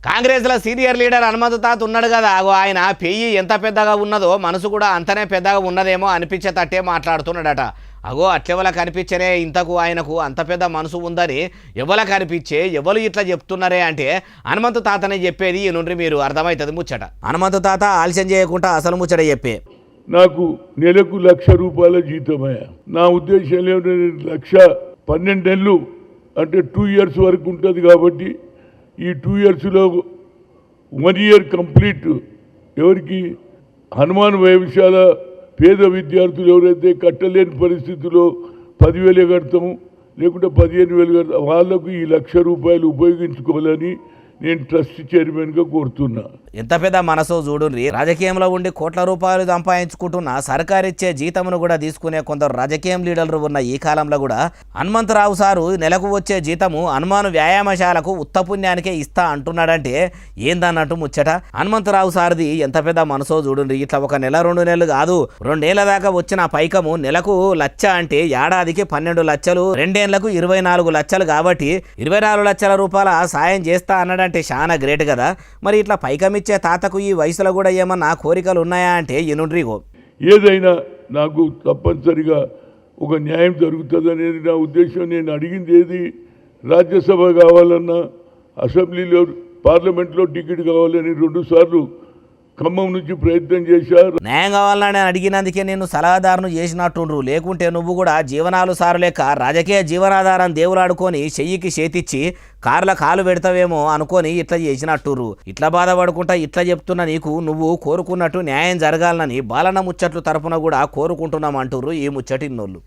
కాంగ్రెస్లో senior leader Hanumanthu తాత ఉన్నాడు కదా, ఆయన పెయ్యి ఎంత పెద్దగా ఉన్నదో మనసు కూడా అంతనే పెద్దగా ఉన్నదేమో అనిపించేటట్టే మాట్లాడుతున్నాడట. అట్లెవల కనిపించనే ఇంతకు ఆయనకు అంత పెద్ద మనసు ఉందని ఎవల కనిపించే ఎవరు ఇట్లా చెప్తున్నారే అంటే హనుమంతు తాతనే చెప్పేది. ఈ నుండి మీరు అర్థమవుతుంది ముచ్చట. హనుమంతు తాత ఆలస్యం చేయకుండా అసలు ముచ్చట చెప్పే. నాకు నెలకు ₹1,00,000 జీతమయ్యా. నా ఉద్దేశంలో 1,12 నెలలు అంటే 2 years వరకు ఉంటుంది కాబట్టి ఈ 2 yearsలో 1 year కంప్లీట్ ఎవరికి హనుమాన్ వైవిశాల పేద విద్యార్థులు ఎవరైతే కట్టలేని పరిస్థితుల్లో 10,000 కడతాము లేకుంటే 15,000 కడతాం వాళ్ళకు ఈ ₹1,00,000 ఉపయోగించుకోవాలని నేను ట్రస్ట్ చైర్మన్గా కోరుతున్నా. ఎంత పెద్ద మనసు చూడుండ్రి. రాజకీయంలో ఉండి కోట్ల రూపాయలు సంపాదించుకుంటున్న సర్కారిచ్చే జీతమును కూడా తీసుకునే కొందరు రాజకీయం లీడర్లు ఉన్న ఈ కాలంలో కూడా హనుమంతరావు సారు నెలకు వచ్చే జీతము హనుమాను వ్యాయామశాలకు ఉత్తపుణ్యానికే ఇస్తా అంటున్నాడంటే ఏందన్నట్టు ముచ్చట. హనుమంతరావు సార్ది ఎంత పెద్ద మనసో చూడుండ్రి. ఇట్లా 1 నెల 2 నెలలు కాదు, 2 ఏళ్ల దాకా వచ్చిన పైకము నెలకు ₹1,00,000 అంటే ఏడాదికి 12 లక్షలు, 2 ఏళ్లకు 24 లక్షలు కాబట్టి 24 లక్షల రూపాయల సాయం చేస్తా అన్నాడంటే చాలా గ్రేట్ కదా. మరి ఇట్లా పైకమిచ్చే తాతకు ఈ వయసులో కూడా ఏమన్నా కోరికలు ఉన్నాయా అంటే ఇనుండ్రిగో. ఏదైనా నాకు తప్పనిసరిగా ఒక న్యాయం జరుగుతుంది అనేది నా ఉద్దేశం. నేను అడిగింది ఏది, రాజ్యసభ కావాలన్నా అసెంబ్లీలో పార్లమెంట్లో టికెట్ కావాలని 2 సార్లు ఖమ్మం నుంచి ప్రయత్నం చేశారు. న్యాయం కావాలని అడిగినందుకే నేను సలహాదారును చేసినట్టుండ్రు. లేకుంటే నువ్వు కూడా జీవనాలు సారు లేక రాజకీయ జీవనాధారం దేవులాడుకొని చెయ్యికి చేతిచ్చి కార్ల కాలు పెడతావేమో అనుకొని ఇట్లా చేసినట్టుర్రు. ఇట్లా బాధపడుకుంటా ఇట్లా చెప్తున్నా నీకు నువ్వు కోరుకున్నట్టు న్యాయం జరగాలని బాలన్న ముచ్చట్లు తరపున కూడా కోరుకుంటున్నామంటుర్రు ఈ ముచ్చటిన్నోళ్ళు.